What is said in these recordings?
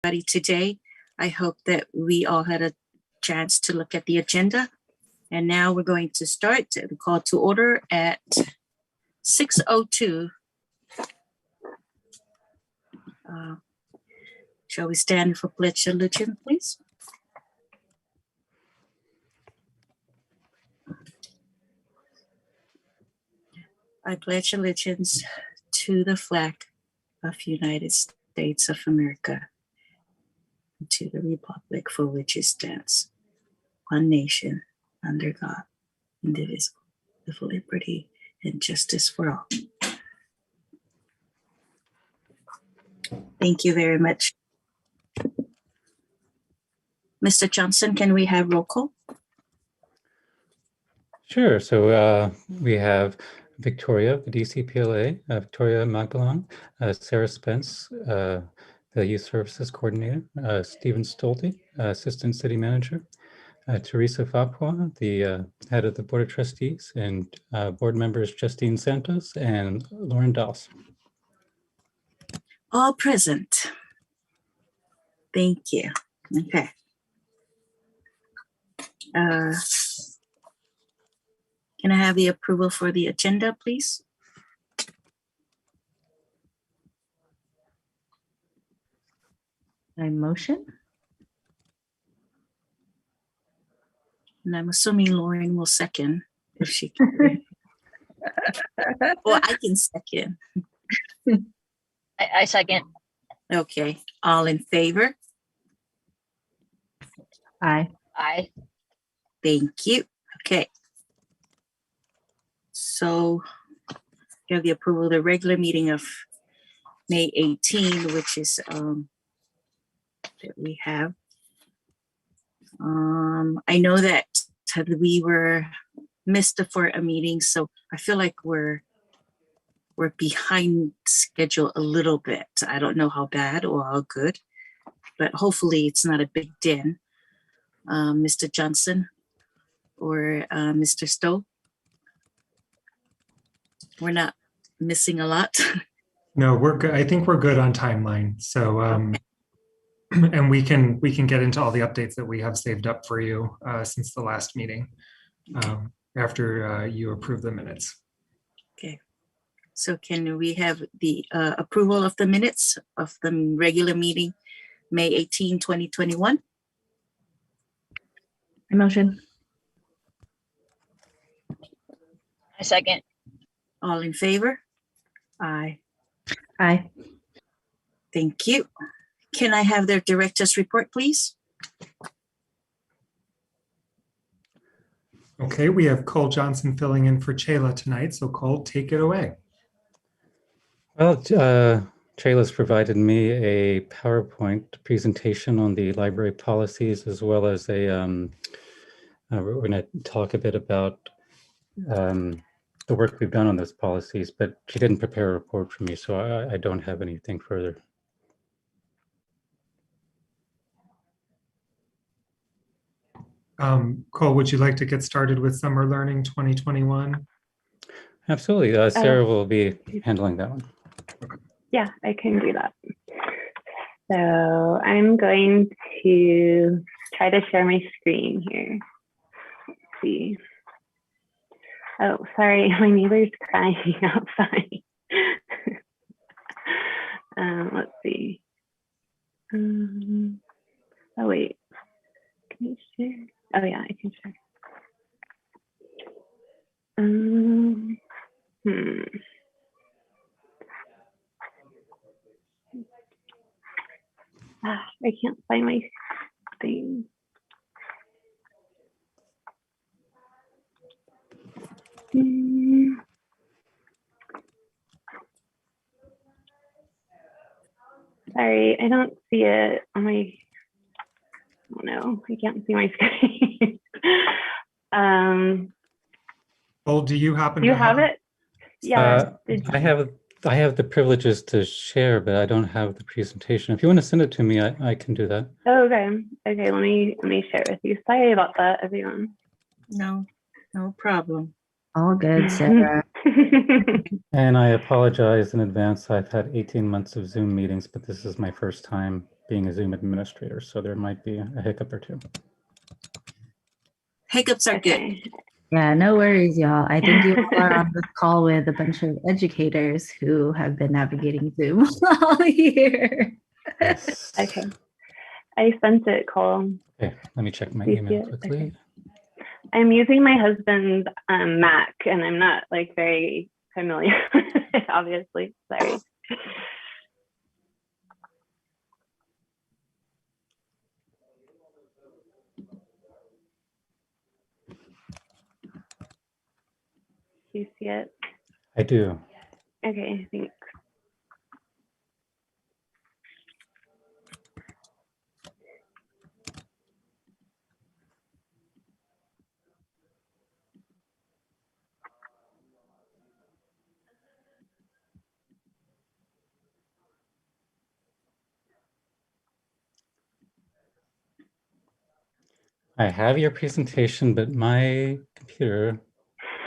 today. I hope that we all had a chance to look at the agenda. And now we're going to start the call to order at 6:02. Shall we stand for pledge allegiance, please? I pledge allegiance to the flag of the United States of America, and to the republic for which it stands, one nation, under God, indivisible, with liberty and justice for all. Thank you very much. Mr. Johnson, can we have roll call? Sure. So we have Victoria, the DCPLA, Victoria Magdalene, Sarah Spence, the Youth Services Coordinator, Stephen Stolte, Assistant City Manager, Teresa Fapua, the Head of the Board of Trustees, and Board Members Justine Santos and Lauren Doss. All present. Thank you. Okay. Can I have the approval for the agenda, please? I motion. And I'm assuming Lauren will second if she can. Well, I can second. I second. Okay. All in favor? Aye. Aye. Thank you. Okay. So you have the approval of the regular meeting of May 18, which is that we have. I know that we were missed for a meeting, so I feel like we're behind schedule a little bit. I don't know how bad or how good, but hopefully it's not a big din. Mr. Johnson or Mr. Stowe? We're not missing a lot. No, we're good. I think we're good on timeline. So, Okay. And we can get into all the updates that we have saved up for you since the last meeting after you approve the minutes. Okay. So can we have the approval of the minutes of the regular meeting, May 18, 2021? I motion. I second. All in favor? Aye. Aye. Thank you. Can I have their director's report, please? Okay, we have Cole Johnson filling in for Chayla tonight. So Cole, take it away. Well, Chayla's provided me a PowerPoint presentation on the library policies, as well as a, we're going to talk a bit about the work we've done on those policies, but she didn't prepare a report for me, so I don't have anything further. Cole, would you like to get started with Summer Learning 2021? Absolutely. Sarah will be handling that one. Yeah, I can do that. So I'm going to try to share my screen here. Let's see. Oh, sorry, my neighbor's crying outside. Let's see. Oh, wait. Can you share? Oh, yeah, I can share. I can't find my thing. Sorry, I don't see it on my, oh no, I can't see my screen. Cole, do you happen Do you to have it? Yeah. I have the privileges to share, but I don't have the presentation. If you want to send it to me, I can do that. Oh, okay. Okay, let me share it with you. Sorry about that, everyone. No problem. All good, Sarah. And I apologize in advance. I've had 18 months of Zoom meetings, but this is my first time being a Zoom administrator, so there might be a hiccup or two. Hiccups are good. Okay. Yeah, no worries, y'all. I think you all are on this call with a bunch of educators who have been navigating Zoom all year. Yes. Okay. I sent it, Cole. Okay, let me check my Do you see email it? quickly. Okay. I'm using my husband's Mac, and I'm not like very familiar with it, obviously. Sorry. Do you see it? I do. Okay, thanks. I have your presentation, but my computer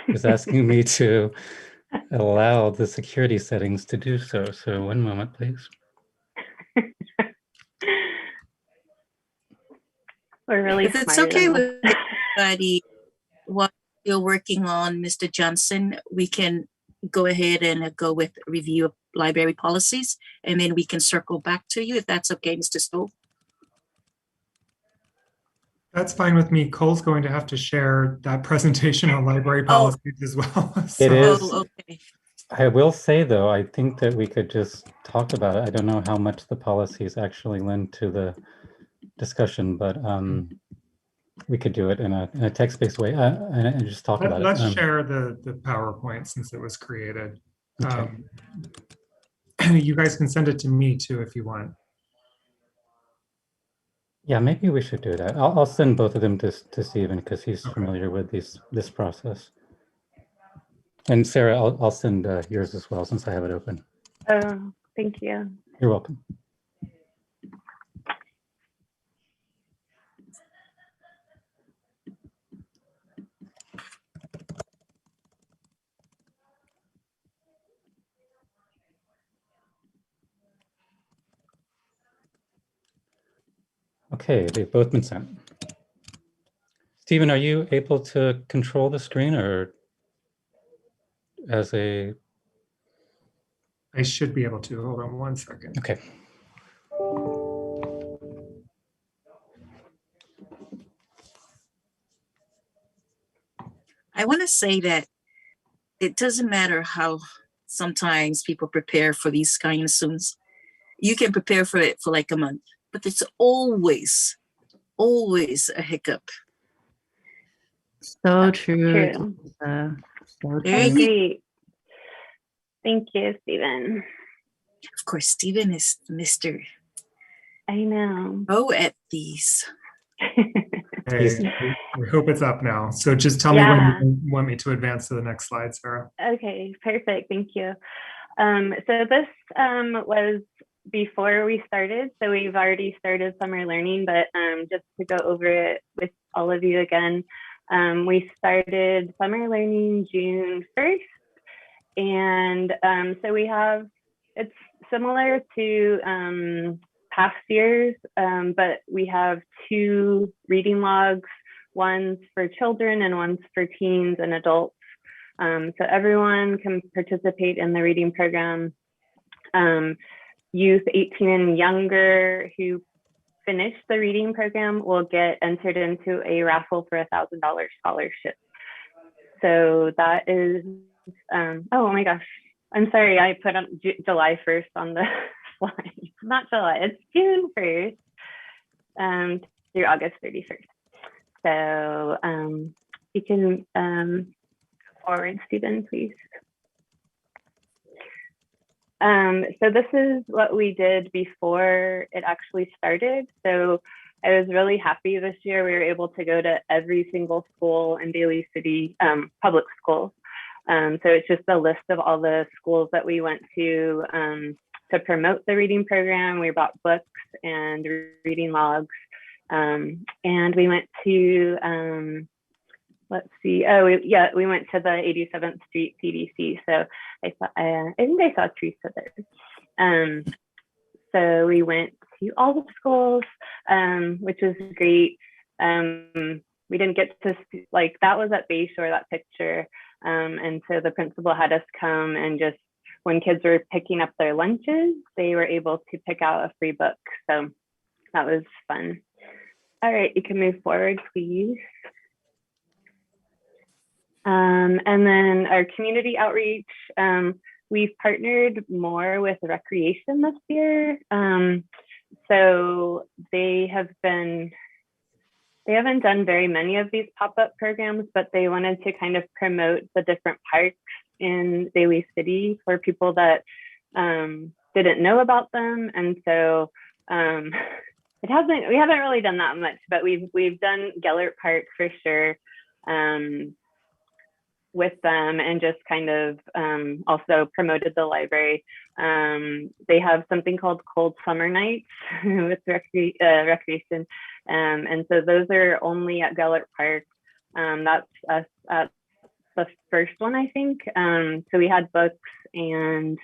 is asking me to allow the security settings to do so. So one moment, please. We're really If it's smarter okay than with this. everybody, while you're working on Mr. Johnson, we can go ahead and go with review of library policies, and then we can circle back to you if that's okay, Mr. Stoll. That's fine with me. Cole's going to have to share that presentation on library Oh. policies as well. It So- is. Oh, okay. I will say, though, I think that we could just talk about it. I don't know how much the policies actually lend to the discussion, but we could do it in a text-based way and just talk about Let's it. share the PowerPoint since it was created. Okay. You guys can send it to me too if you want. Yeah, maybe we should do that. I'll send both of them to Stephen because he's Okay. familiar with this process. And Sarah, I'll send yours as well since I have it open. Oh, thank you. You're welcome. Okay, they've both been sent. Stephen, are you able to control the screen or as a... I should be able to. Hold on one second. Okay. I want to say that it doesn't matter how sometimes people prepare for these kind of Zooms. You can prepare for it for like a month, but it's always a hiccup. So true. True. So There Oh, you- true. great. Thank you, Stephen. Of course, Stephen is Mr. I know. Pro at these. Hey, we hope it's up now. So just tell me Yeah. when you want me to advance to the next slide, Sarah. Okay, perfect. Thank you. So this was before we started. So we've already started summer learning, but just to go over it with all of you again, we started summer learning June 1st. And so we have, it's similar to past years, but we have 2 reading logs, one's for children and one's for teens and adults. So everyone can participate in the reading program. Youth 18 and younger who finish the reading program will get entered into a raffle for $1,000 scholarship. So that is, oh my gosh, I'm sorry, I put on July 1st on the slide. Not July, it's June 1st through August 31st. So you can forward, Stephen, please. So this is what we did before it actually started. So I was really happy this year. We were able to go to every single school in Daly City, public schools. So it's just a list of all the schools that we went to promote the reading program. We bought books and reading logs. And we went to, let's see. Oh, we went to the 87th Street PDC. So I think I saw Teresa there. So we went to all the schools, which was great. We didn't get to like, that was at Bayshore, that picture. And so the principal had us come and just, when kids were picking up their lunches, they were able to pick out a free book. So that was fun. All right, you can move forward, please. And then our community outreach, we've partnered more with recreation this year. So they haven't done very many of these pop-up programs, but they wanted to kind of promote the different parks in Daly City for people that didn't know about them. And so we haven't really done that much, but we've done Gellert Park for sure with them, and just kind of also promoted the library. They have something called Cold Summer Nights with recreation. And so those are only at Gellert Park. That's us at the first one, I think. So we had books and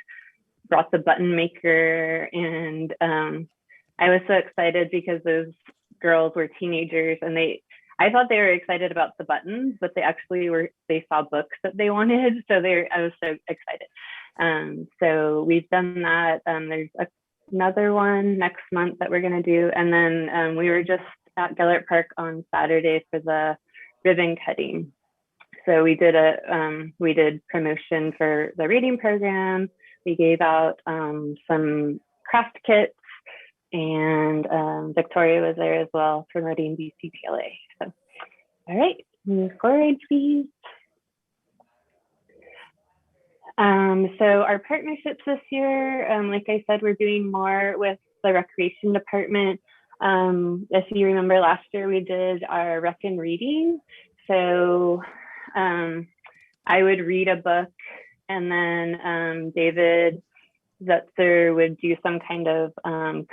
brought the button maker, and I was so excited because those girls were teenagers, and I thought they were excited about the buttons, but they saw books that they wanted. So I was so excited. So we've done that. There's another one next month that we're gonna do. And then we were just at Gellert Park on Saturday for the ribbon cutting. So we did promotion for the reading program. We gave out some craft kits, and Victoria was there as well, promoting BCPLA. So, all right, move forward, please. So our partnerships this year, like I said, we're doing more with the recreation department. If you remember last year, we did our rec and reading. So I would read a book, and then David Zetzer would do some kind of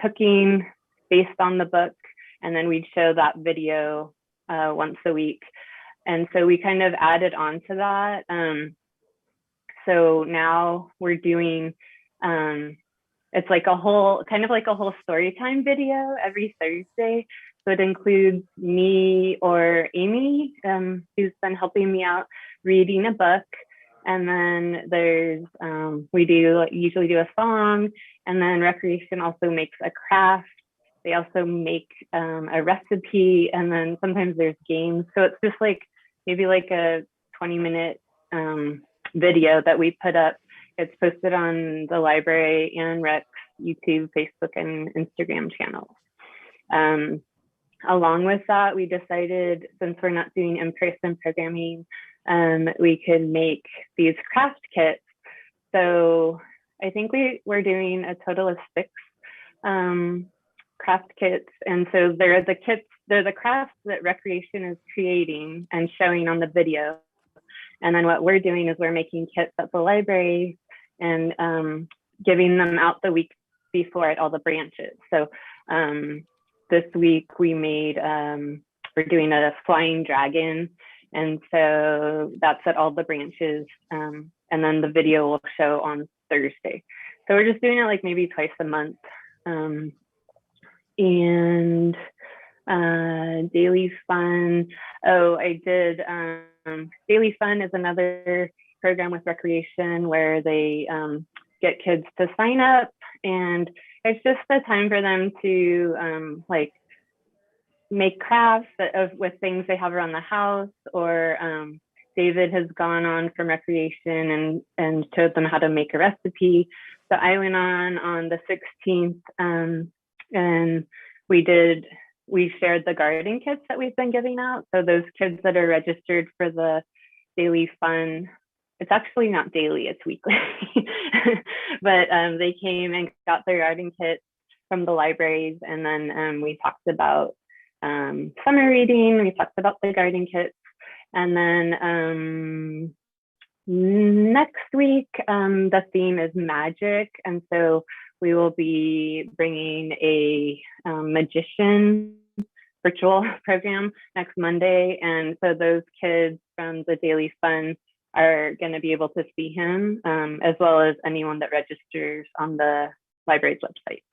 cooking based on the book, and then we'd show that video once a week. And so we kind of added on to that. So now we're doing, it's like a whole story time video every Thursday. So it includes me or Amy, who's been helping me out, reading a book. And then there's, we usually do a song, and then recreation also makes a craft. They also make a recipe, and then sometimes there's games. So it's just like, maybe like a 20-minute video that we put up. It's posted on the library and Rec's YouTube, Facebook, and Instagram channels. Along with that, we decided, since we're not doing in-person programming, we could make these craft kits. So I think we're doing a total of 6 craft kits. And so they're the crafts that recreation is creating and showing on the video. And then what we're doing is we're making kits at the library and giving them out the week before at all the branches. So this week we made, we're doing a flying dragon. And so that's at all the branches. And then the video will show on Thursday. So we're just doing it like maybe twice a month. And Daily Fun. Oh, I did. Daily Fun is another program with recreation where they get kids to sign up, and it's just a time for them to like make crafts with things they have around the house, or David has gone on from recreation and showed them how to make a recipe. So I went on the 16th and we shared the garden kits that we've been giving out. So those kids that are registered for the Daily Fun, it's actually not daily, it's weekly, but they came and got their garden kits from the libraries. And then we talked about summer reading, we talked about the garden kits. And then next week, the theme is magic. And so we will be bringing a magician virtual program next Monday. And so those kids from the Daily Fun are going to be able to see him, as well as anyone that registers on the library's website.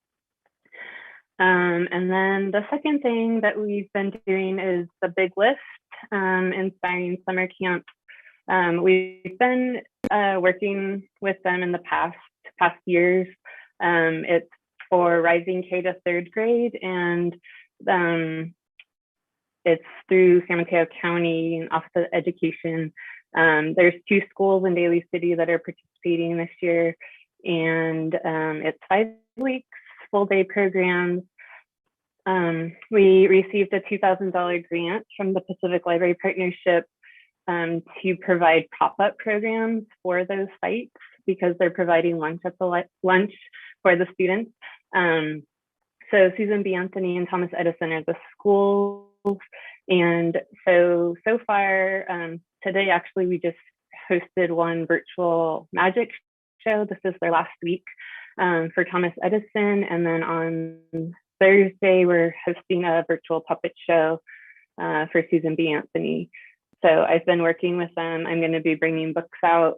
And then the second thing that we've been doing is the Big List, Inspiring Summer Camp. We've been working with them in the past years. It's for rising K to 3rd grade, and it's through San Mateo County and Office of Education. There's 2 schools in Daly City that are participating this year, and it's 5 weeks, full day programs. We received a $2,000 grant from the Pacific Library Partnership to provide pop-up programs for those sites because they're providing lunch at the lunch for the students. So Susan B. Anthony and Thomas Edison are the schools. And so far, today, actually, we just hosted one virtual magic show. This is their last week for Thomas Edison. And then on Thursday, we're hosting a virtual puppet show for Susan B. Anthony. So I've been working with them. I'm going to be bringing books out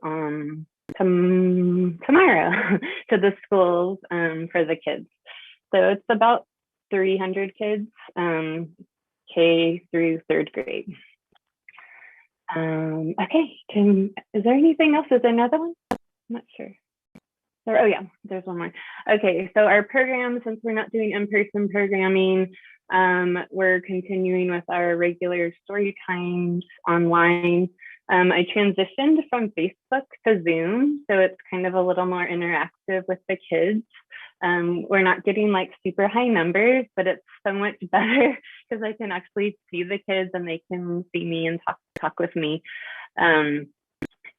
tomorrow to the schools for the kids. So it's about 300 kids, K through 3rd grade. Okay, is there anything else? Is there another one? I'm not sure. Oh yeah, there's one more. Okay, so our program, since we're not doing in-person programming, we're continuing with our regular story times online. I transitioned from Facebook to Zoom, so it's kind of a little more interactive with the kids. We're not getting like super high numbers, but it's so much better because I can actually see the kids and they can see me and talk with me. And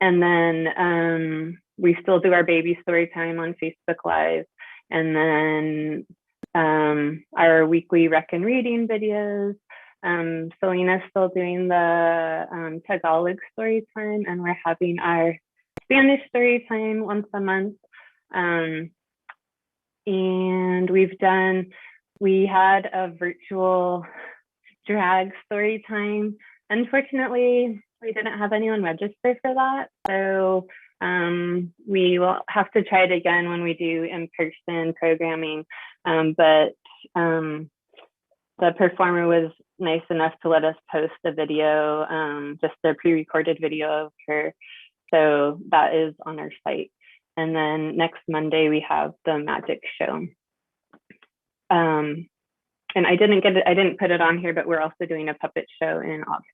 then we still do our baby story time on Facebook Live. And then our weekly rec and reading videos. Selena's still doing the Tagalog story time, and we're having our Spanish story time once a month. And we had a virtual drag story time. Unfortunately, we didn't have anyone register for that. So we will have to try it again when we do in-person programming. But the performer was nice enough to let us post a video, just a pre-recorded video of her. So that is on our site. And then next Monday we have the magic show. And I didn't put it on here, but we're also doing a puppet show in August.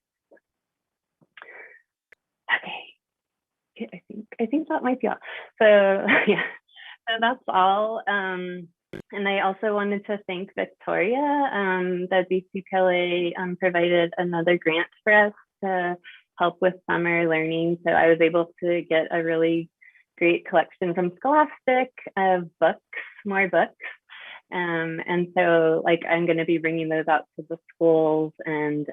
Okay, I think that might be all. So yeah, so that's all. And I also wanted to thank Victoria. The BCPLA provided another grant for us to help with summer learning. So I was able to get a really great collection from Scholastic of books, more books. And so like I'm going to be bringing those out to the schools, and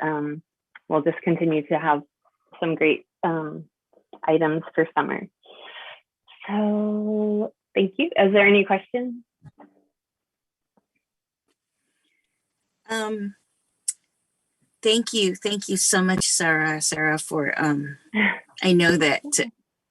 we'll just continue to have some great items for summer. So thank you. Is there any questions? Thank you so much, Sarah, for I know that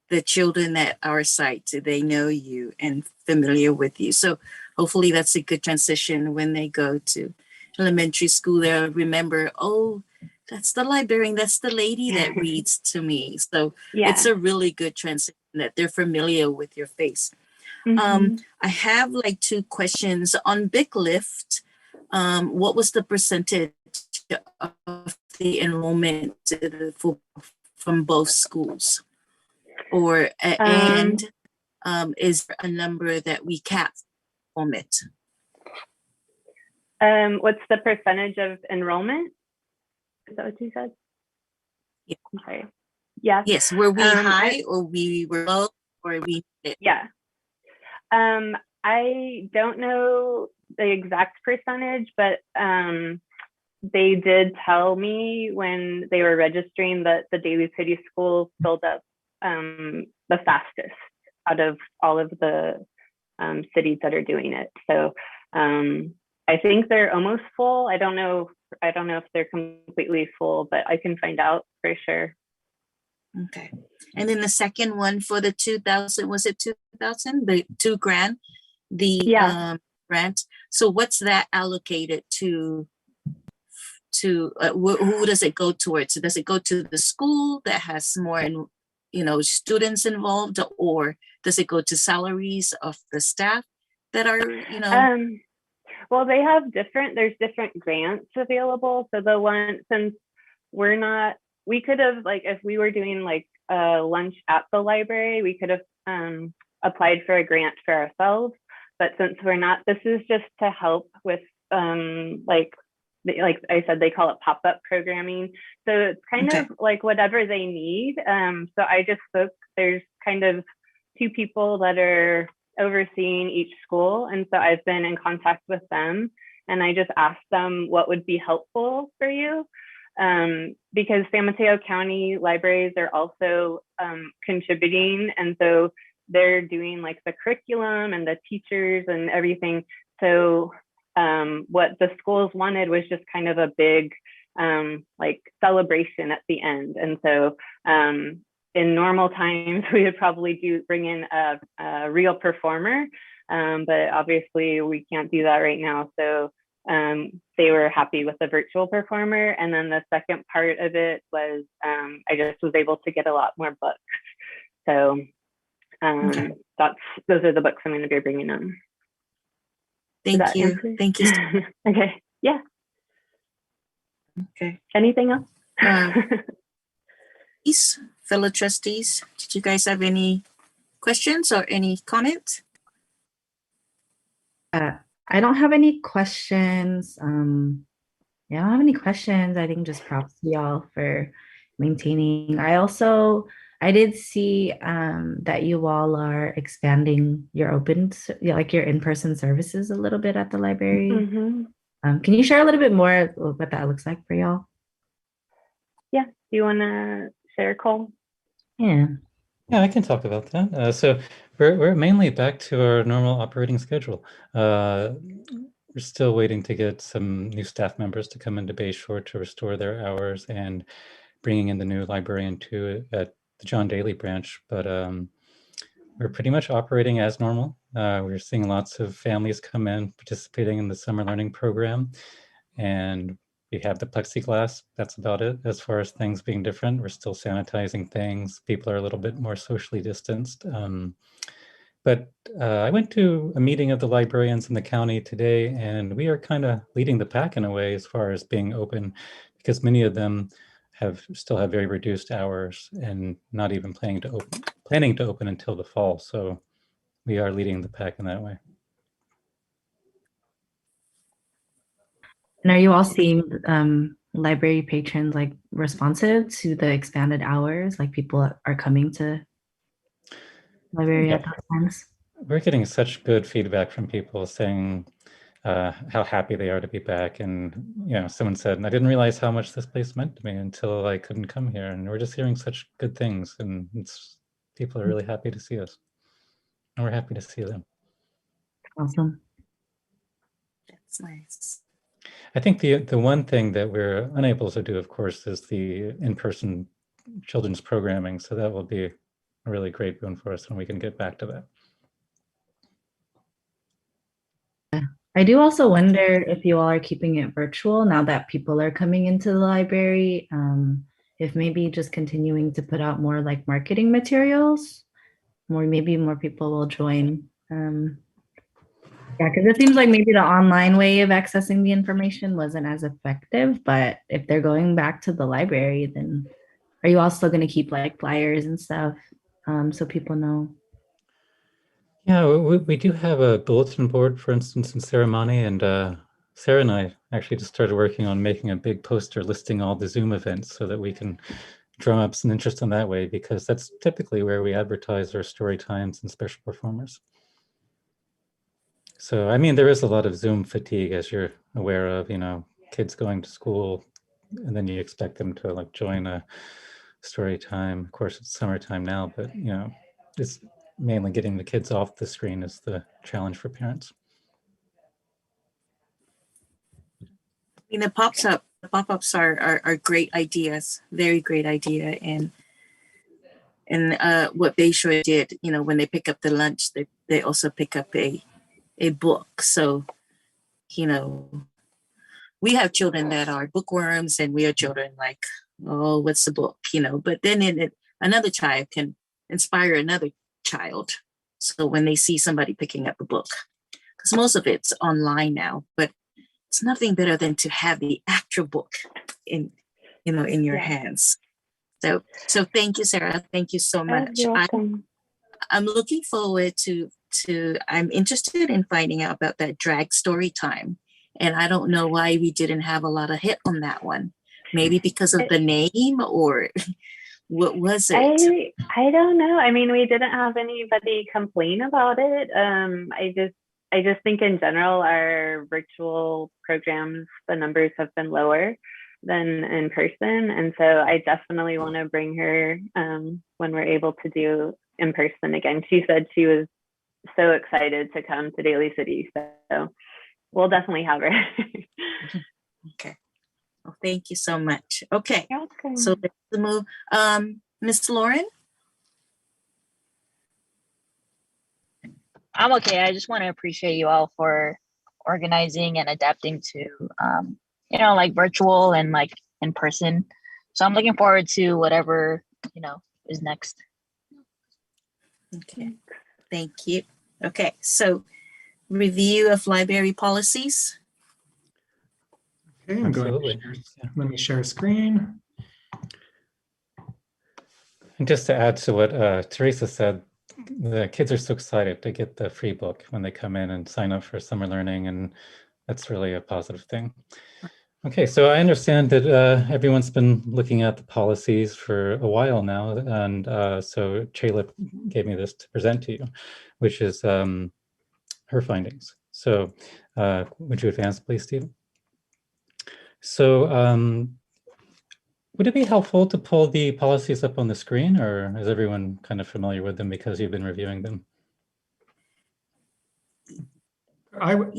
the children at our site, they know you and familiar with you, so hopefully that's a good transition when they go to elementary school. They'll remember, oh, that's the librarian, that's the lady that reads to me. So yeah, it's a really good transition that they're familiar with your face. Mm-hmm. I have like 2 questions on Big Lift. What was the percentage of the enrollment from both schools? Or and is there a number that we cap on it? What's the percentage of enrollment? Is that what you said? Yeah. I'm sorry. Yeah. Yes. Were we high or we were low or we? Yeah. I don't know the exact percentage, but they did tell me when they were registering that the Daly City Schools filled up the fastest out of all of the cities that are doing it. So I think they're almost full. I don't know if they're completely full, but I can find out for sure. Okay. And then the second one for the 2,000, was it 2,000? The $2,000, the grant. So what's that allocated to? Who does it go towards? So does it go to the school that has more, students involved, or does it go to salaries of the staff that are, Well, there's different grants available. So since we could have, like, if we were doing like a lunch at the library, we could have applied for a grant for ourselves. But since we're not, this is just to help with like I said, they call it pop-up programming. So it's kind of like whatever they need. So I just spoke, there's kind of 2 people that are overseeing each school. And so I've been in contact with them, and I just asked them what would be helpful for you. Because San Mateo County libraries are also contributing. And so they're doing like the curriculum and the teachers and everything. So what the schools wanted was just kind of a big like celebration at the end. And so in normal times, we would probably bring in a real performer, but obviously we can't do that right now. So they were happy with the virtual performer. And then the second part of it was I just was able to get a lot more books. So those are the books I'm going to be bringing in. Thank you. Answer? Thank you. Okay. Yeah. Okay. Anything else? Fellow trustees, did you guys have any questions or any comments? I don't have any questions. I don't have any questions. I think just props to y'all for maintaining. I did see that you all are expanding your your in-person services a little bit at the library. Mm-hmm. Can you share a little bit more what that looks like for y'all? Yeah. Do you want to share, Cole? Yeah, I can talk about that. So we're mainly back to our normal operating schedule. We're still waiting to get some new staff members to come into Bayshore to restore their hours, and bringing in the new librarian too at the John Daly branch. But we're pretty much operating as normal. We're seeing lots of families come in participating in the summer learning program, and we have the plexiglass. That's about it. As far as things being different, we're still sanitizing things. People are a little bit more socially distanced. But I went to a meeting of the librarians in the county today, and we are kind of leading the pack in a way as far as being open, because many of them still have very reduced hours and not even planning to open until the fall. So we are leading the pack in that way. and are you all seeing library patrons like responsive to the expanded hours? Like people are coming to library at those times? We're getting such good feedback from people saying how happy they are to be back. And, someone said, I didn't realize how much this place meant to me until I couldn't come here. And we're just hearing such good things. And people are really happy to see us. And we're happy to see them. Awesome. That's nice. I think the one thing that we're unable to do, of course, is the in-person children's programming. So that will be a really great boon for us when we can get back to that. I do also wonder if you all are keeping it virtual now that people are coming into the library, if maybe just continuing to put out more like marketing materials, maybe more people will join. Yeah, because it seems like maybe the online way of accessing the information wasn't as effective, but if they're going back to the library, then are you all still going to keep like flyers and stuff so people know? Yeah, we do have a bulletin board, for instance, in Ceremony, and Sarah and I actually just started working on making a big poster listing all the Zoom events so that we can drum up some interest in that way, because that's typically where we advertise our story times and special performers. So, I mean, there is a lot of Zoom fatigue, as you're aware of, kids going to school, and then you expect them to like join a story time. Of course, it's summertime now, but, it's mainly getting the kids off the screen is the challenge for parents. The pop-ups are great ideas, very great idea. And what Bayshore did, when they pick up the lunch, they also pick up a book. So you know, we have children that are bookworms, and we are children like, oh, what's the book, you know? But then another child can inspire another child. So when they see somebody picking up a book, because most of it's online now, but it's nothing better than to have the actual book in, you know, in your hands. So thank you, Sarah. Thank you so much. You're welcome. I'm looking forward to I'm interested in finding out about that drag story time. And I don't know why we didn't have a lot of hit on that one. Maybe because of the name, or what was it? I don't know. I mean, we didn't have anybody complain about it. I just think in general, our virtual programs, the numbers have been lower than in person. And so I definitely want to bring her when we're able to do in person again. She said she was so excited to come to Daly City. So we'll definitely have her. Okay. Well, thank you so much. Okay. You're welcome. So let's move. Miss Lauren? I'm okay. I just want to appreciate you all for organizing and adapting to, you know, like virtual and like in person. So I'm looking forward to whatever, you know, is next. Okay. Thank you. Okay. So review of library policies. Okay, I'm going Absolutely. to let me share screen. And just to add to what Teresa said, the kids are so excited to get the free book when they come in and sign up for summer learning, and that's really a positive thing. Okay, so I understand that everyone's been looking at the policies for a while now, and so Chayla gave me this to present to you, which is her findings. So would you advance, please, Stephen? So would it be helpful to pull the policies up on the screen, or is everyone kind of familiar with them because you've been reviewing them?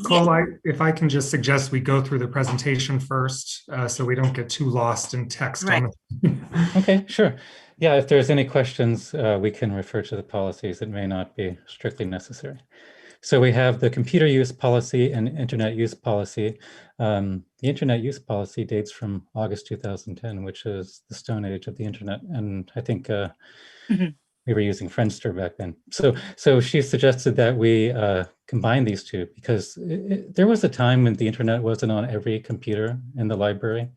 Cole, if I can just suggest we go through the presentation first, so we don't get too lost in text. Right. Okay, sure. Yeah, if there's any questions, we can refer to the policies. It may not be strictly necessary. So we have the computer use policy and internet use policy. The internet use policy dates from August 2010, which is the stone age of the internet. And I think we were using Friendster back then. So she suggested that we combine these two, because there was a time when the internet wasn't on every computer in the library.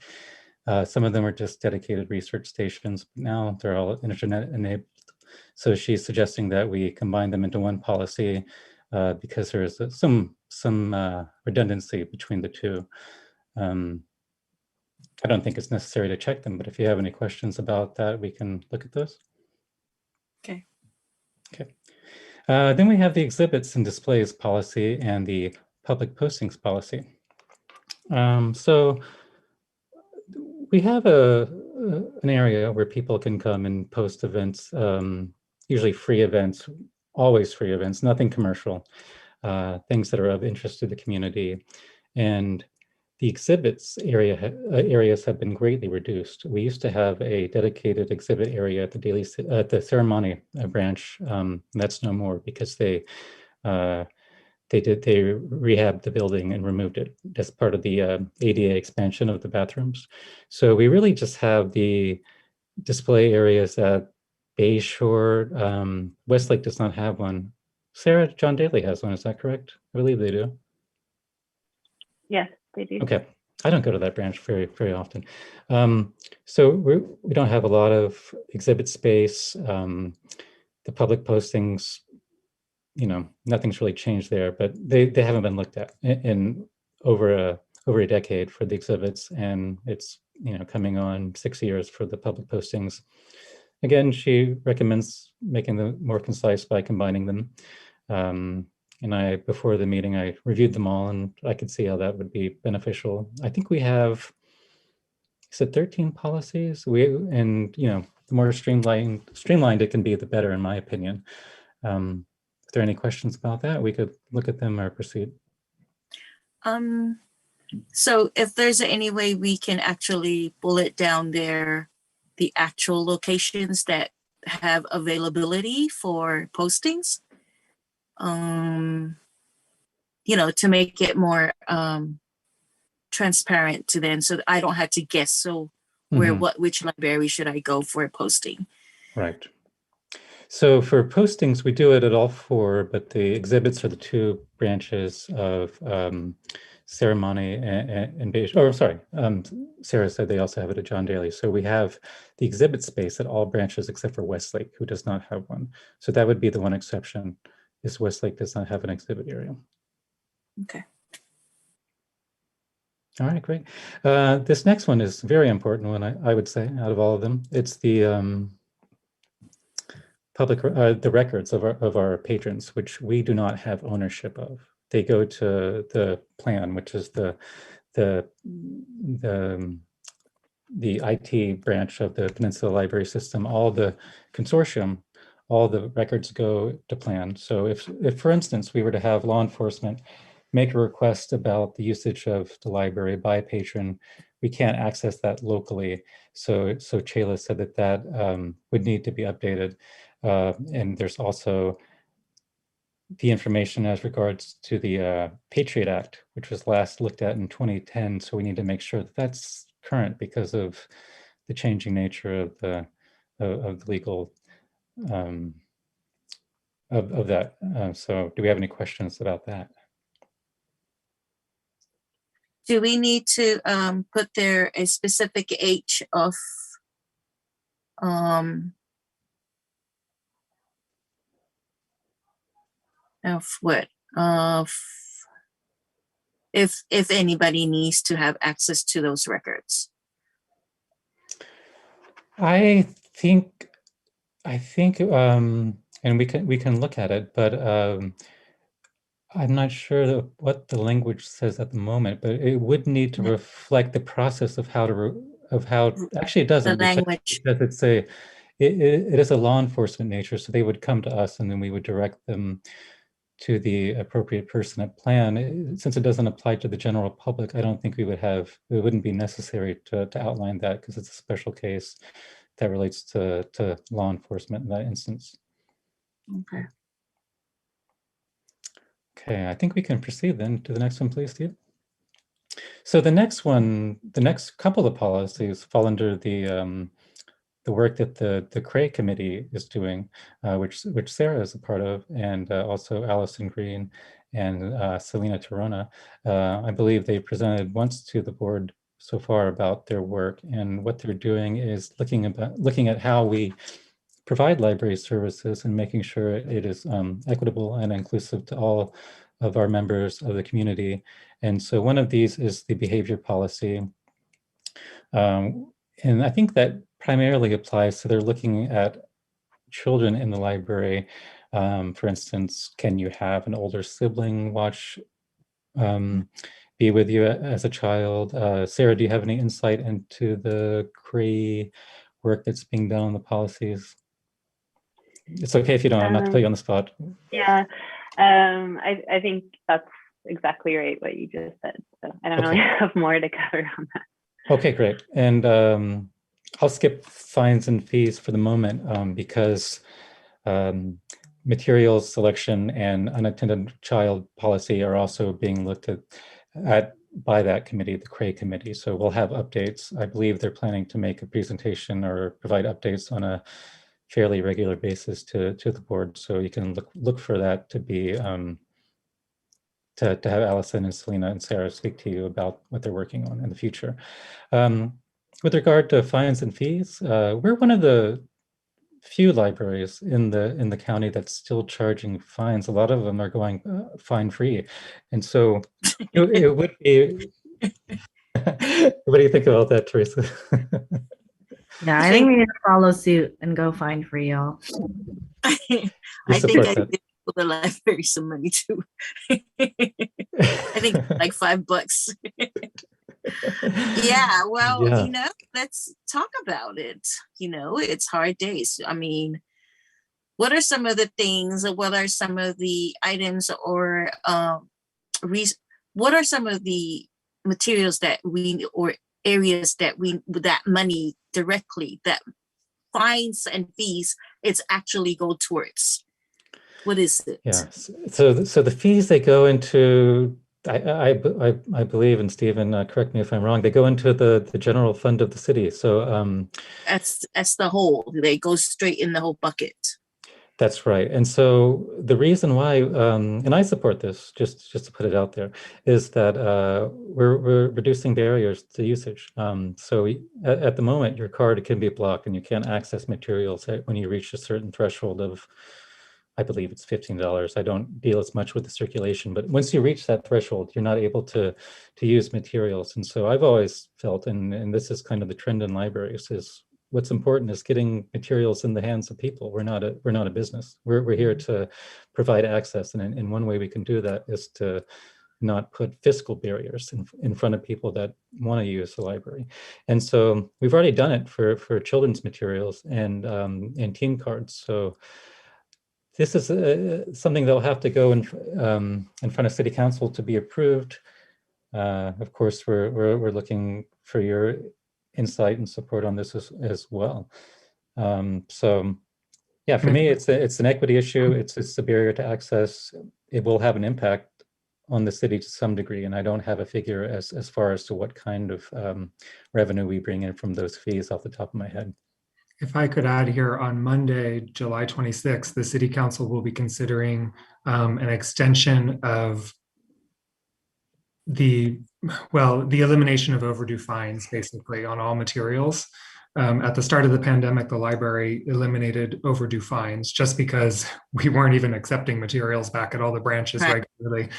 Some of them were just dedicated research stations, but now they're all internet enabled. So she's suggesting that we combine them into one policy because there's some redundancy between the two. I don't think it's necessary to check them, but if you have any questions about that, we can look at those. Okay. Okay. Then we have the exhibits and displays policy and the public postings policy. So we have an area where people can come and post events, usually free events, always free events, nothing commercial, things that are of interest to the community. And the exhibits areas have been greatly reduced. We used to have a dedicated exhibit area at the ceremony branch. That's no more because they rehabbed the building and removed it as part of the ADA expansion of the bathrooms. So we really just have the display areas at Bayshore. Westlake does not have one. Sarah, John Daly has one, is that correct? I believe they do. Yes, they do. Okay, I don't go to that branch very often. So we don't have a lot of exhibit space. The public postings, you know, nothing's really changed there, but they haven't been looked at in over a decade for the exhibits, and it's, you know, coming on 6 years for the public postings. Again, she recommends making them more concise by combining them. And before the meeting, I reviewed them all, and I could see how that would be beneficial. I think we have, is it 13 policies? And you know, the more streamlined it can be, the better, in my opinion. If there are any questions about that, we could look at them or proceed. So if there's any way we can actually bullet down there the actual locations that have availability for postings, to make it more transparent to them, so that I don't have to guess. So which library should I go for posting? Right. So for postings, we do it at all four, but the exhibits are the two branches of ceremony and Sarah said they also have it at John Daly. So we have the exhibit space at all branches except for Westlake, who does not have one. So that would be the one exception, is Westlake does not have an exhibit area. Okay. All right, great. This next one is a very important one, I would say, out of all of them. It's the the records of our patrons, which we do not have ownership of. They go to the plan, which is the IT branch of the Peninsula Library System. All the consortium, all the records go to plan. So if for instance, we were to have law enforcement make a request about the usage of the library by a patron, we can't access that locally. So Chayla said that would need to be updated. And there's also the information as regards to the Patriot Act, which was last looked at in 2010. So we need to make sure that that's current because of the changing nature of the legal of that. So do we have any questions about that? Do we need to put there a specific age of what? If anybody needs to have access to those records? I think, and we can look at it, but I'm not sure what the language says at the moment. But it would need to reflect the process of how actually it doesn't. The language. Because it is a law enforcement nature, so they would come to us, and then we would direct them to the appropriate person at plan. Since it doesn't apply to the general public, I don't think it wouldn't be necessary to outline that, because it's a special case that relates to law enforcement in that instance. Okay. Okay, I think we can proceed then to the next one, please, Steve. So the next couple of policies fall under the work that the CRAE committee is doing, which Sarah is a part of, and also Allison Green and Selena Torona. I believe they presented once to the board so far about their work, and what they're doing is looking at how we provide library services and making sure it is equitable and inclusive to all of our members of the community. And so one of these is the behavior policy. And I think that primarily applies to they're looking at children in the library. For instance, can you have an older sibling be with you as a child? Sarah, do you have any insight into the CRAE work that's being done on the policies? It's okay if you don't, I'm not to put you on the spot. Yeah, I think that's exactly right what you just said. So I don't really have more to cover on that. Okay, great. And I'll skip fines and fees for the moment because materials selection and unattended child policy are also being looked at by that committee, the CRAE committee. So we'll have updates. I believe they're planning to make a presentation or provide updates on a fairly regular basis to the board. So you can look for that to be to have Allison and Selena and Sarah speak to you about what they're working on in the future. With regard to fines and fees, we're one of the few libraries in the county that's still charging fines. A lot of them are going fine free, and so it would be. What do you think about that, Teresa? Yeah, I think we need to follow suit and go fine for y'all. I think I give the library some money too. I think like $5. Yeah, well, let's talk about it. It's hard days. I mean, what are some of the things, or what are some of the items, or what are some of the materials that or areas that that money directly, that fines and fees, it's actually go towards? What is it? Yeah. So the fees, they go into, I believe, and Stephen, correct me if I'm wrong, they go into the general fund of the city. So That's the whole. They go straight in the whole bucket. that's right. And so the reason why, and I support this, just to put it out there, is that we're reducing barriers to usage. At the moment, your card can be blocked and you can't access materials when you reach a certain threshold of, I believe it's $15. I don't deal as much with the circulation, but once you reach that threshold, you're not able to use materials. And so I've always felt, and this is kind of the trend in libraries, is what's important is getting materials in the hands of people. We're not a business. We're here to provide access, and in one way we can do that is to not put fiscal barriers in front of people that want to use the library. And so we've already done it for children's materials and team cards. So this is something that'll have to go in front of City Council to be approved. Of course, we're looking for your insight and support on this as well. So, yeah, for me, it's an equity issue. It's a barrier to access. It will have an impact on the city to some degree, and I don't have a figure as far as to what kind of revenue we bring in from those fees off the top of my head. If I could add here, on Monday, July 26th, the City Council will be considering an extension of the elimination of overdue fines, basically, on all materials. At the start of the pandemic, the library eliminated overdue fines just because we weren't even accepting materials back at all the branches regularly.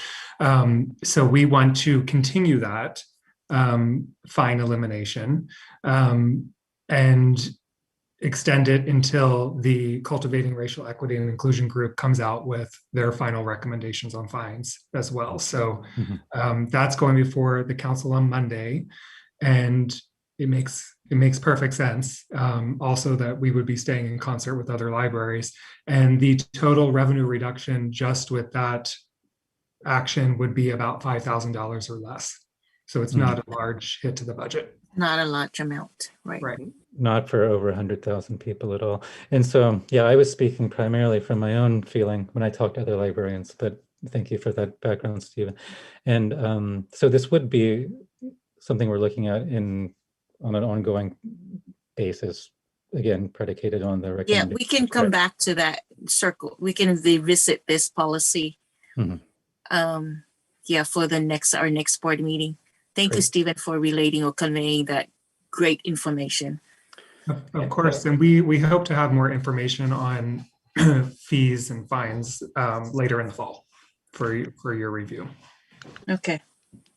So we want to continue that fine elimination and extend it until the Cultivating Racial Equity and Inclusion group comes out with their final recommendations on fines as well. So that's going before the council on Monday, and it makes perfect sense. Also, that we would be staying in concert with other libraries, and the total revenue reduction just with that action would be about $5,000 or less. So it's not a large hit to the budget. Not a large amount, right? Right. Not for over 100,000 people at all. And so, yeah, I was speaking primarily from my own feeling when I talked to other librarians, but thank you for that background, Stephen. And so this would be something we're looking at on an ongoing basis, again, predicated on the recommendation. Yeah, we can come back to that circle. We can revisit this policy. Yeah, for our next board meeting. Thank you, Stephen, for relating or conveying that great information. Of course, and we hope to have more information on fees and fines later in the fall for your review. Okay.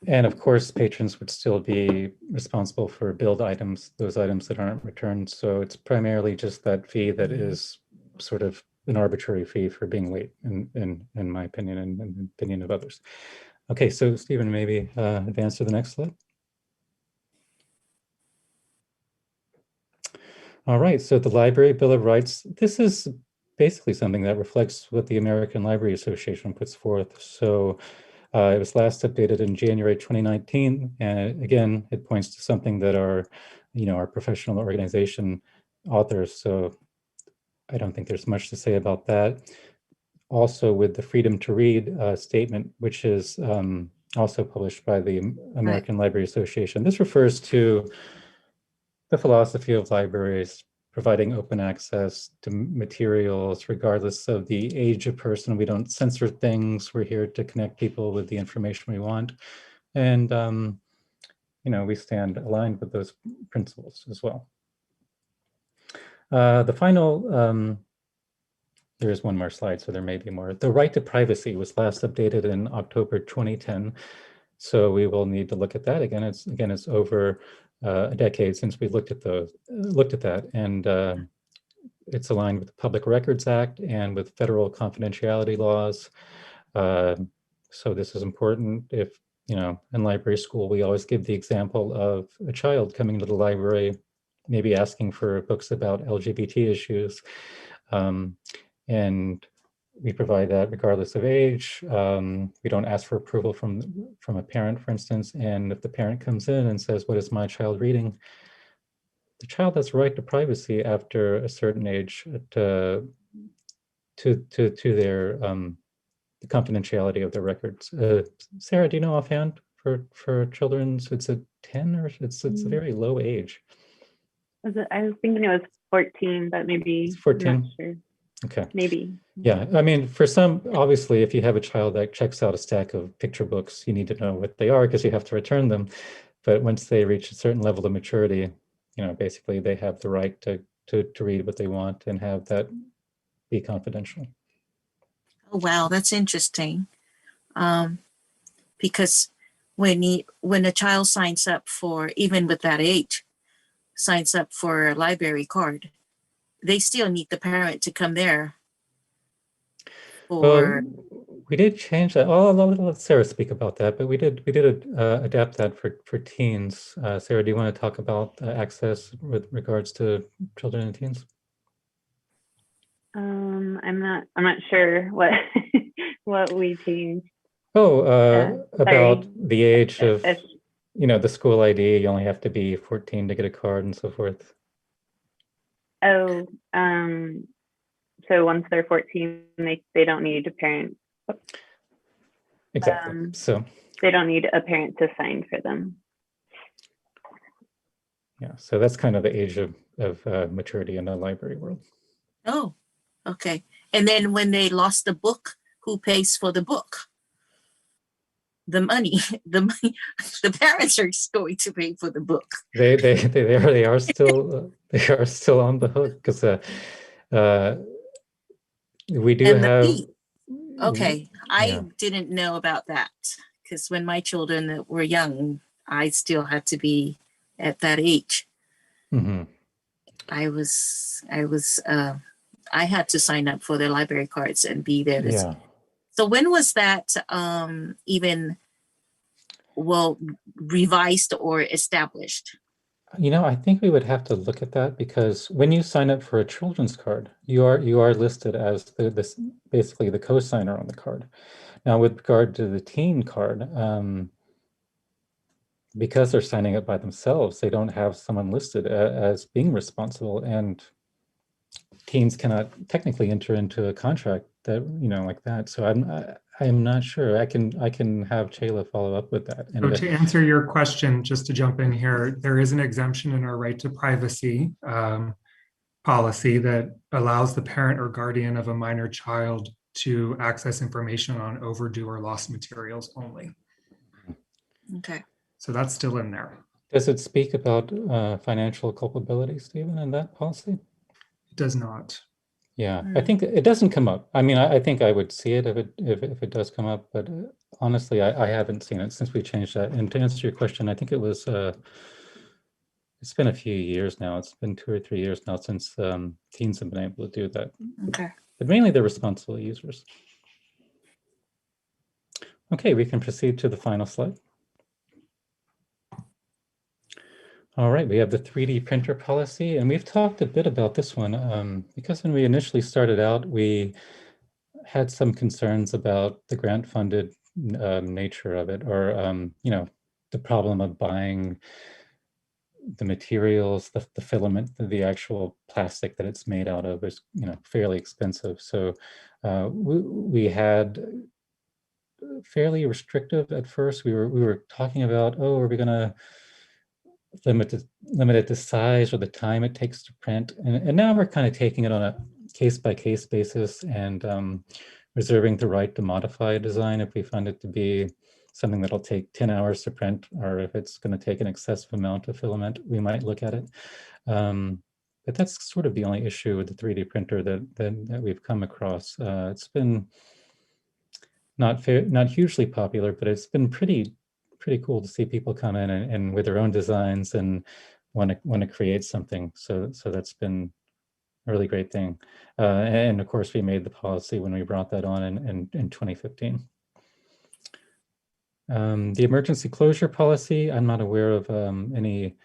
And of course, patrons would still be responsible for billed items, those items that aren't returned. So it's primarily just that fee that is sort of an arbitrary fee for being late, in my opinion, and in the opinion of others. Okay, so Stephen, maybe advance to the next slide. All right, so the Library Bill of Rights, this is basically something that reflects what the American Library Association puts forth. So it was last updated in January 2019, and again, it points to something that our professional organization authors. So I don't think there's much to say about that. Also, with the Freedom to Read statement, which is also published by the American Library Association. This refers to the philosophy of libraries providing open access to materials regardless of the age of person. We don't censor things. We're here to connect people with the information we want. And, we stand aligned with those principles as well. The final, there's one more slide, so there may be more. The right to privacy was last updated in October 2010. So we will need to look at that again. It's over a decade since we looked at that, and it's aligned with the Public Records Act and with federal confidentiality laws. So this is important. If in library school, we always give the example of a child coming to the library, maybe asking for books about LGBT issues, and we provide that regardless of age. We don't ask for approval from a parent, for instance. And if the parent comes in and says, "What is my child reading?" the child has a right to privacy after a certain age to to their the confidentiality of their records. Sarah, do you know offhand for children's, it's a 10 or it's a very low age? I was thinking it was 14, but maybe It's 14? I'm not sure. Okay. Maybe. Yeah, I mean, for some, obviously, if you have a child that checks out a stack of picture books, you need to know what they are because you have to return them. But once they reach a certain level of maturity, basically they have the right to read what they want and have that be confidential. Oh, wow, that's interesting. Because when a child signs up for, even with that age, signs up for a library card, they still need the parent to come there. Well, we did change that. I'll let Sarah speak about that, but we did adapt that for teens. Sarah, do you want to talk about access with regards to children and teens? I'm not sure what what we changed. Oh, about sorry. the age of the school ID. You only have to be 14 to get a card and so forth. Oh, so once they're 14, they don't need a parent. Exactly. So they don't need a parent to sign for them. Yeah, so that's kind of the age of maturity in the library world. Oh, okay. And then when they lost the book, who pays for the book? The money, the parents are going to pay for the book. They are still they are still on the hook because we do have. Okay, I Yeah. didn't know about that because when my children were young, I still had to be at that age. Mm-hmm. I had to sign up for their library cards and be there. Yeah. So when was that even revised or established? I think we would have to look at that because when you sign up for a children's card, you are listed as basically the co-signer on the card. Now, with regard to the teen card, because they're signing up by themselves, they don't have someone listed as being responsible, and teens cannot technically enter into a contract that like that. So I'm not sure. I can have Chayla follow up with that. So to answer your question, just to jump in here, there is an exemption in our right to privacy policy that allows the parent or guardian of a minor child to access information on overdue or lost materials only. Okay. So that's still in there. Does it speak about financial culpability, Stephen, in that policy? It does not. Yeah, I think it doesn't come up. I mean, I think I would see it if it does come up, but honestly, I haven't seen it since we changed that. And to answer your question, I think it was it's been a few years now. It's been 2 or 3 years now since teens have been able to do that. Okay. But mainly they're responsible users. Okay, we can proceed to the final slide. All right, we have the 3D printer policy, and we've talked a bit about this one because when we initially started out, we had some concerns about the grant-funded nature of it, or the problem of buying the materials, the filament, the actual plastic that it's made out of is fairly expensive. So we had fairly restrictive at first. We were talking about, are we going to limit it to size or the time it takes to print, and now we're kind of taking it on a case-by-case basis and reserving the right to modify a design if we find it to be something that'll take 10 hours to print, or if it's going to take an excessive amount of filament, we might look at it. But that's sort of the only issue with the 3D printer that we've come across. It's been not hugely popular, but it's been pretty cool to see people come in and with their own designs and want to create something. So that's been a really great thing. And of course, we made the policy when we brought that on in 2015. The emergency closure policy, I'm not aware of any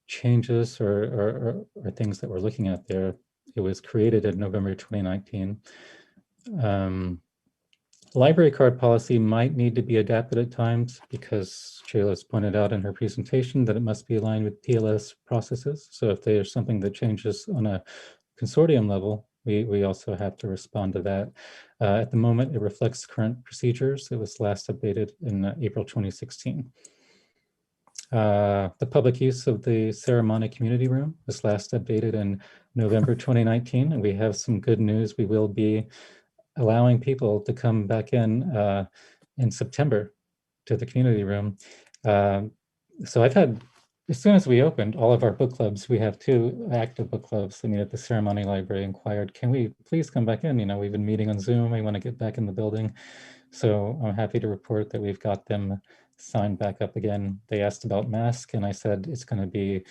changes or things that we're looking at there. It was created in November 2019. Library card policy might need to be adapted at times because Shayla's pointed out in her presentation that it must be aligned with PLS processes. So if there's something that changes on a consortium level, we also have to respond to that. At the moment, it reflects current procedures. It was last updated in April 2016. The public use of the ceremony community room was last updated in November 2019, and we have some good news. We will be allowing people to come back in September to the community room. So I've had, as soon as we opened all of our book clubs, we have 2 active book clubs. I mean, at the ceremony library inquired, can we please come back in? You know, we've been meeting on Zoom. We want to get back in the building. So I'm happy to report that we've got them signed back up again. They asked about masks, and I said it's going to be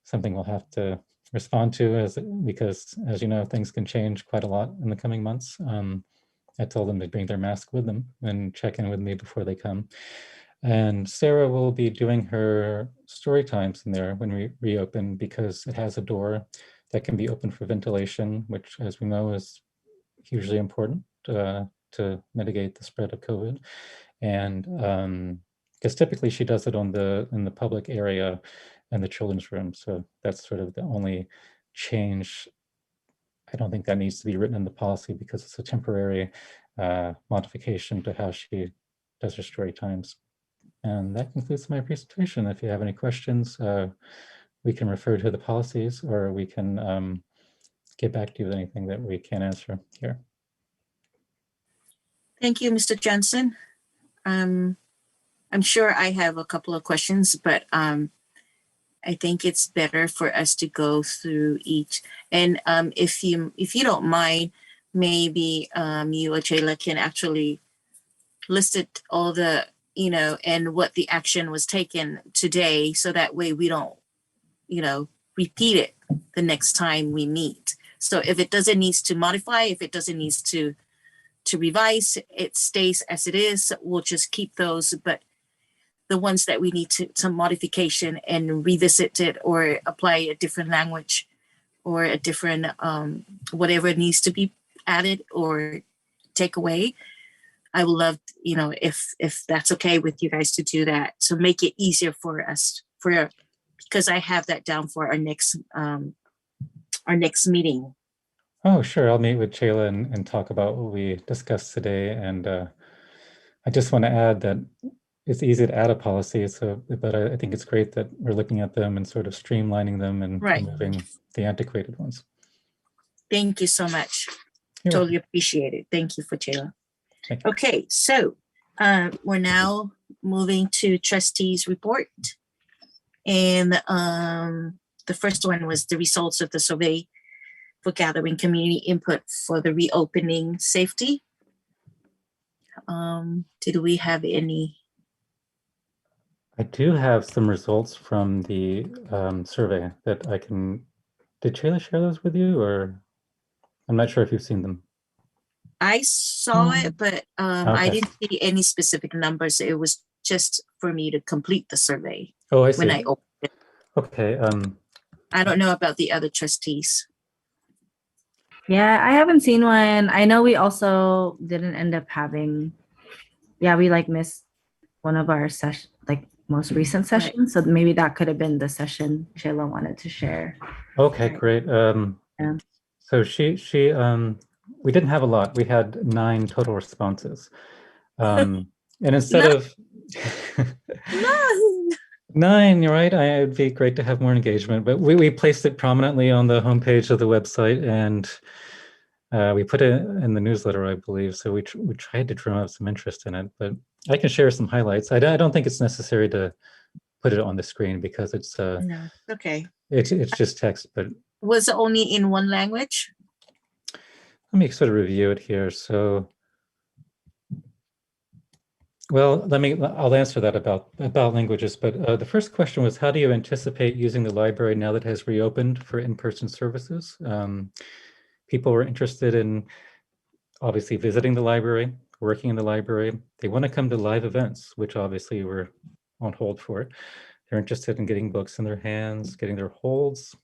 something we'll have to respond to because, as you know, things can change quite a lot in the coming months. I told them to bring their mask with them and check in with me before they come. And Sarah will be doing her story times in there when we reopen, because it has a door that can be open for ventilation, which, as we know, is hugely important to mitigate the spread of COVID. And because typically she does it in the public area and the children's room. So that's sort of the only change. I don't think that needs to be written in the policy because it's a temporary modification to how she does her story times. And that concludes my presentation. If you have any questions, we can refer to the policies, or we can get back to you with anything that we can answer here. Thank you, Mr. Johnson. I'm sure I have a couple of questions, but I think it's better for us to go through each. And if you don't mind, maybe you or Jayla can actually list it all the, you know, and what the action was taken today, so that way we don't, you know, repeat it the next time we meet. So if it doesn't need to modify, if it doesn't need to revise, it stays as it is. We'll just keep those, but the ones that we need to some modification and revisit it, or apply a different language, or a different whatever needs to be added or take away, I would love, you know, if that's okay with you guys to do that, to make it easier for us, because I have that down for our next meeting. Oh, sure. I'll meet with Jayla and talk about what we discussed today. And I just want to add that it's easy to add a policy, but I think it's great that we're looking at them and sort of streamlining them and removing the antiquated ones. Thank you so much. You're Totally appreciate it. Thank you for Jayla. Thank you. Okay, so we're now moving to trustees report. And the first one was the results of the survey for gathering community input for the reopening safety. Did we have any? I do have some results from the survey that I can. Did Jayla share those with you, or I'm not sure if you've seen them? I saw it, but I Okay. didn't see any specific numbers. It was just for me to complete the survey Oh, I see. when I opened it. Okay. I don't know about the other trustees. Yeah, I haven't seen one. I know we also didn't end up having, we like missed one of our session, like most recent sessions. So maybe that could have been the session Shayla wanted to share. Okay, Right. great. Yeah. So we didn't have a lot. We had 9 total responses. And instead of 9, you're right. It'd be great to have more engagement, but we placed it prominently on the homepage of the website, and we put it in the newsletter, I believe. So we tried to drum up some interest in it, but I can share some highlights. I don't think it's necessary to put it on the screen because it's No. Okay. it's just text. But Was it only in one language? let me sort of review it here. So, well, I'll answer that about languages. But the first question was, how do you anticipate using the library now that it has reopened for in-person services? People were interested in obviously visiting the library, working in the library. They want to come to live events, which obviously we're on hold for. They're interested in getting books in their hands, getting their holds.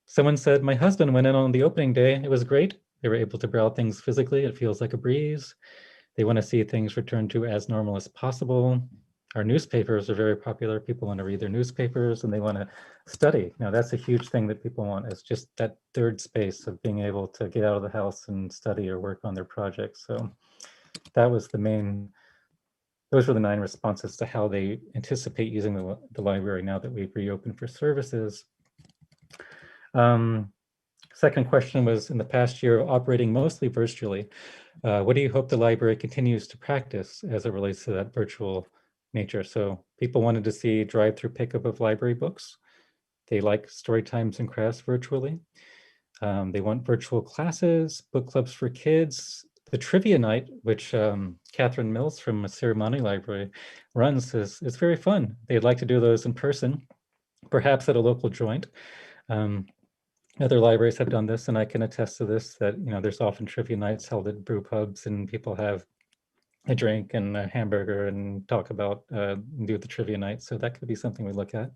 Someone said, my husband went in on the opening day. It was great. They were able to browse things physically. It feels like a breeze. They want to see things return to as normal as possible. our newspapers are very popular. People want to read their newspapers and they want to study. Now, that's a huge thing that people want, is just that third space of being able to get out of the house and study or work on their projects. So that was the main, those were the 9 responses to how they anticipate using the library now that we've reopened for services. Second question was, in the past year of operating mostly virtually, what do you hope the library continues to practice as it relates to that virtual nature? So people wanted to see drive-through pickup of library books. They like story times and crafts virtually. They want virtual classes, book clubs for kids. The trivia night, which Catherine Mills from Ceremony Library runs, is very fun. They'd like to do those in person, perhaps at a local joint. Other libraries have done this, and I can attest to this, that, you know, there's often trivia nights held at brew pubs and people have a drink and a hamburger and talk about, do the trivia night. So that could be something we look at.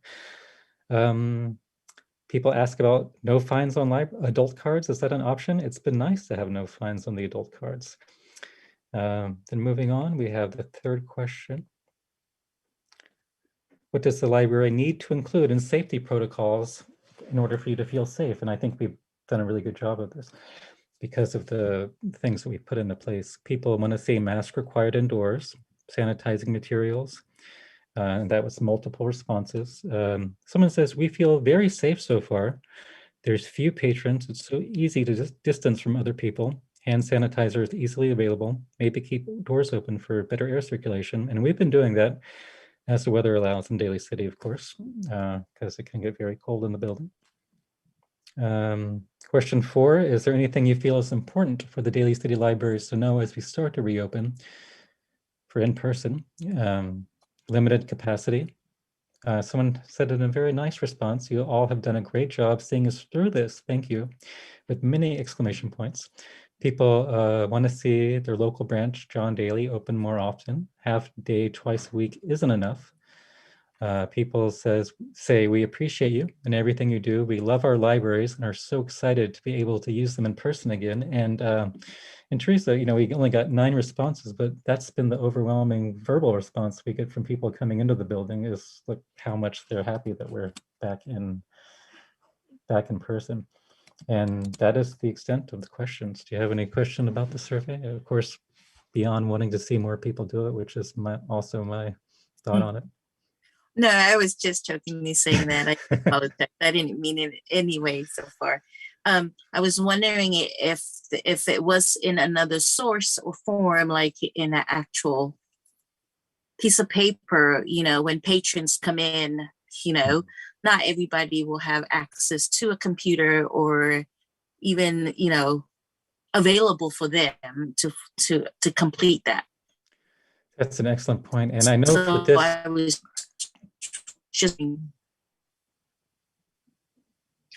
People ask about no fines on adult cards. Is that an option? It's been nice to have no fines on the adult cards. Then moving on, we have the third question. What does the library need to include in safety protocols in order for you to feel safe? And I think we've done a really good job of this because of the things that we put into place. People want to see masks required indoors, sanitizing materials, and that was multiple responses. Someone says, we feel very safe so far. There's few patrons. It's so easy to just distance from other people. Hand sanitizer is easily available. Maybe keep doors open for better air circulation. And we've been doing that as the weather allows in Daly City, of course, because it can get very cold in the building. Question 4, is there anything you feel is important for the Daly City libraries to know as we start to reopen for in-person? Limited capacity. Someone said in a very nice response, you all have done a great job seeing us through this. Thank you, with many exclamation points. People want to see their local branch, John Daly, open more often. Half day, twice a week isn't enough. People say, we appreciate you and everything you do. We love our libraries and are so excited to be able to use them in person again. And Teresa, you know, we only got 9 responses, but that's been the overwhelming verbal response we get from people coming into the building, is like how much they're happy that we're back in person. And that is the extent of the questions. Do you have any question about the survey? Of course, beyond wanting to see more people do it, which is also my thought on it. No, I was just jokingly saying that. I apologize. I didn't mean it anyway so far. I was wondering if it was in another source or form, like in an actual piece of paper, you know, when patrons come in, you know, not everybody will have access to a computer or even, you know, available for them to complete that. That's an excellent point. And I know So for this, I was just, go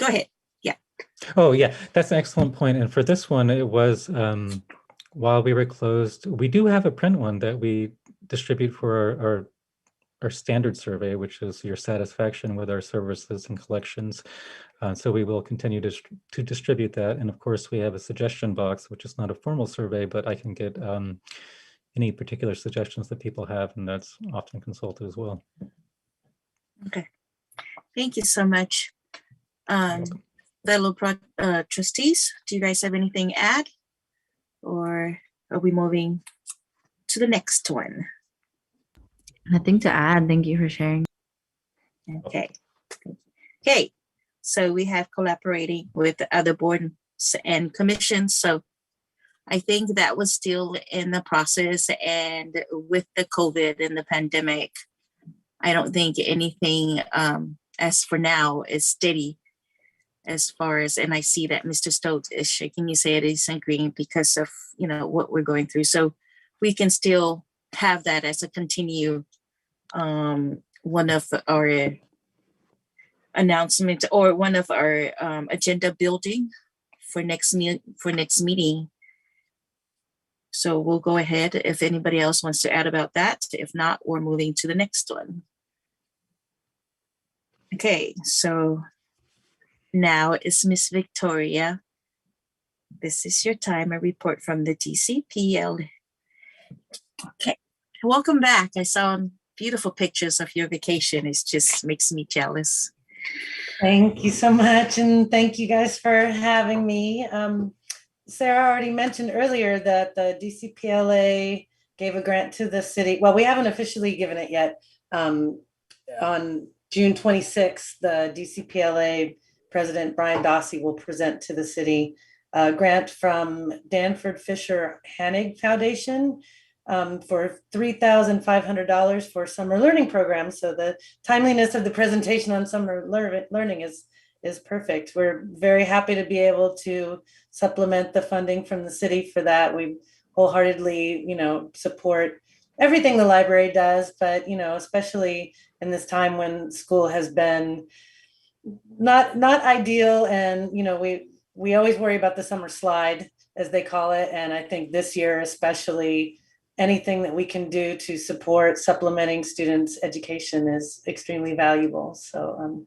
ahead. Yeah. Oh yeah, that's an excellent point. And for this one, it was, while we were closed, we do have a print one that we distribute for our standard survey, which is your satisfaction with our services and collections. So we will continue to distribute that. And of course, we have a suggestion box, which is not a formal survey, but I can get any particular suggestions that people have, and that's often consulted as well. Okay. Thank you so much. Fellow trustees, do you guys have anything to add? Or are we moving to the next one? Nothing to add. Thank you for sharing. Okay. Okay. So we have collaborating with the other boards and commissions. So I think that was still in the process. And with the COVID and the pandemic, I don't think anything as for now is steady as far as, and I see that Mr. Stokes is shaking his head, he's agreeing because of, you know, what we're going through. So we can still have that as a continue one of our announcements or one of our agenda building for next meeting. So we'll go ahead if anybody else wants to add about that. If not, we're moving to the next one. Okay, so now it's Miss Victoria. This is your time, a report from the DCPL. Okay, welcome back. I saw beautiful pictures of your vacation. It just makes me jealous. Thank you so much. And thank you guys for having me. Sarah already mentioned earlier that the DCPLA gave a grant to the city. Well, we haven't officially given it yet. On June 26th, the DCPLA President Brian Dossi will present to the city a grant from Danford Fisher Hanig Foundation for $3,500 for summer learning programs. So the timeliness of the presentation on summer learning is perfect. We're very happy to be able to supplement the funding from the city for that. We wholeheartedly, support everything the library does, but especially in this time when school has been not ideal, and we always worry about the summer slide, as they call it, and I think this year especially, anything that we can do to support supplementing students' education is extremely valuable. So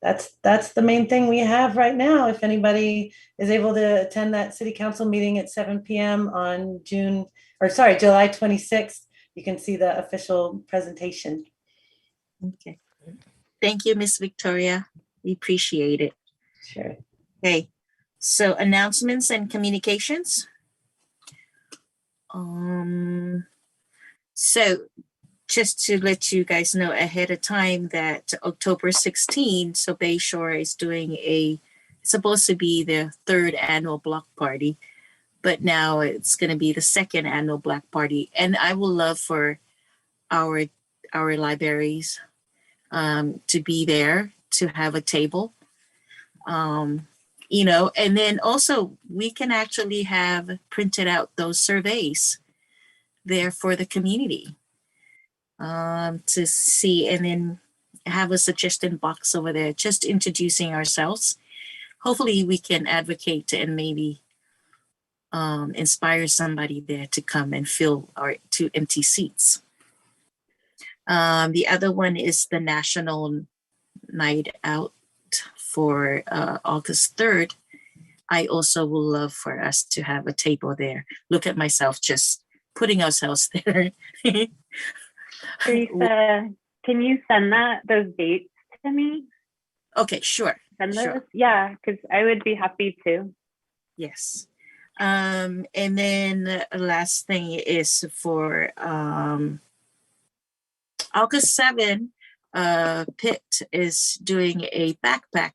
that's the main thing we have right now. If anybody is able to attend that city council meeting at 7 p.m. on July 26th, you can see the official presentation. Okay. Thank you, Miss Victoria. We appreciate it. Sure. Okay. So announcements and communications. So just to let you guys know ahead of time that October 16th, so Bayshore is doing it's supposed to be the 3rd annual block party, but now it's going to be the 2nd annual block party. And I would love for our libraries to be there, to have a table, and then also we can actually have printed out those surveys there for the community to see, and then have a suggestion box over there, just introducing ourselves. Hopefully we can advocate and maybe inspire somebody there to come and fill our 2 empty seats. The other one is the National Night Out for August 3rd. I also would love for us to have a table there. Look at myself just putting ourselves there. Teresa, can you send those dates to me? Okay, sure. Send those? Sure. Yeah, because I would be happy to. Yes. And then the last thing is for August 7th, Pitt is doing a backpack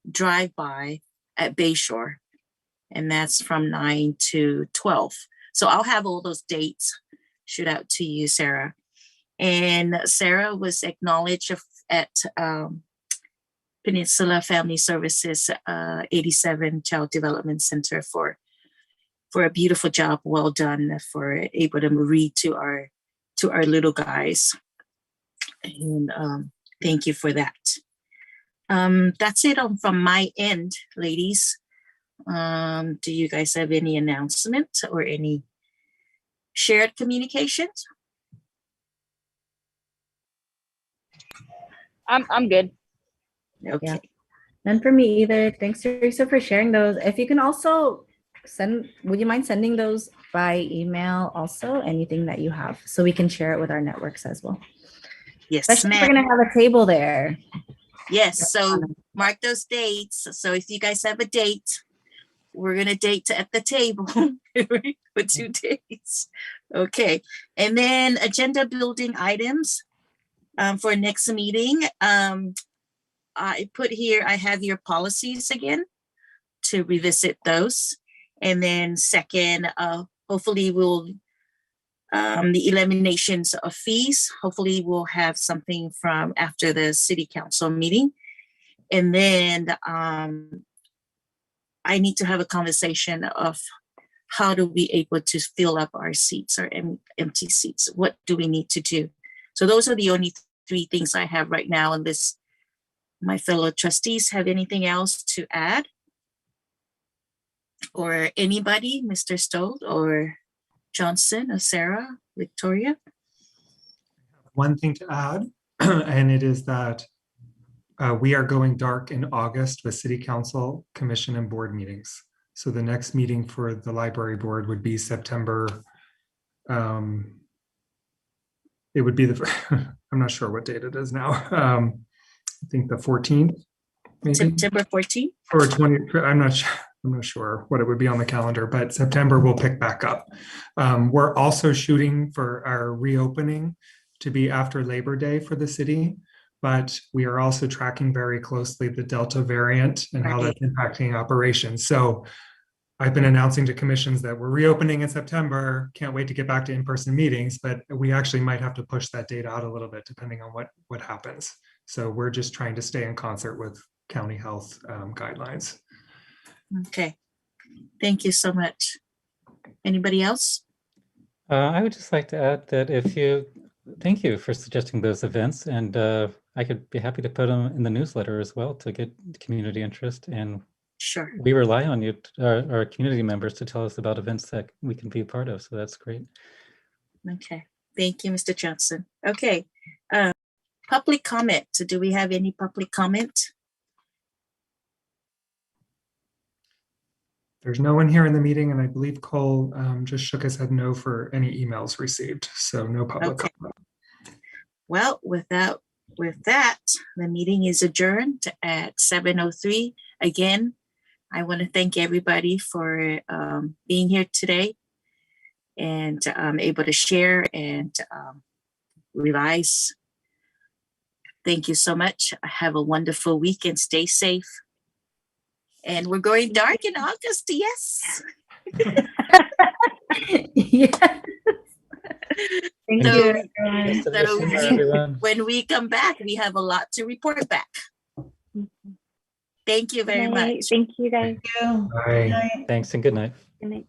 drive-by at Bayshore, and that's from 9 to 12. So I'll have all those dates shoot out to you, Sarah. And Sarah was acknowledged at Peninsula Family Services 87 Child Development Center for a beautiful job, well done, for able to read to our little guys. And thank you for that. That's it from my end, ladies. Do you guys have any announcements or any shared communications? I'm good. Okay. Yeah. None for me either. Thanks, Teresa, for sharing those. If you can also would you mind sending those by email also, anything that you have, so we can share it with our networks as well? Yes, Especially if ma'am. we're gonna have a table there. Yes, so mark those dates. So if you guys have a date, we're gonna date at the table for 2 days. Okay, and then agenda building items for next meeting. I put here, I have your policies again to revisit those. And then second, hopefully we'll, the eliminations of fees, hopefully we'll have something from after the city council meeting. And then I need to have a conversation of how do we able to fill up our seats or empty seats? What do we need to do? So those are the only 3 things I have right now, unless my fellow trustees have anything else to add. Or anybody, Mr. Stoll or Johnson or Sarah, Victoria? One thing to add, and it is that we are going dark in August with City Council, Commission, and Board meetings. So the next meeting for the Library Board would be September it would be the, I'm not sure what date it is now. I think the 14th, maybe. September 14th? Or 20, I'm not sure what it would be on the calendar, but September will pick back up. We're also shooting for our reopening to be after Labor Day for the city, but we are also tracking very closely the Delta variant and how that's impacting operations. So I've been announcing to commissions that we're reopening in September. Can't wait to get back to in-person meetings, but we actually might have to push that date out a little bit depending on what happens. So we're just trying to stay in concert with county health guidelines. Okay. Thank you so much. Anybody else? I would just like to add that thank you for suggesting those events, and I could be happy to put them in the newsletter as well to get community interest. And Sure. we rely on you, our community members, to tell us about events that we can be part of. So that's great. Okay. Thank you, Mr. Johnson. Okay. Public comment. So do we have any public comment? There's no one here in the meeting, and I believe Cole just shook his head no for any emails received. So no public comment. Well, with that, the meeting is adjourned at 7:03. Again, I want to thank everybody for being here today and able to share and revise. Thank you so much. Have a wonderful week and stay safe. And we're going dark in August. Yes. Yes. Thank So- you, everyone. So Everyone. when we come back, we have a lot to report back. Thank you very Good night. much. Thank you guys. Thank you. Bye. Good night. Thanks and good night. Good night.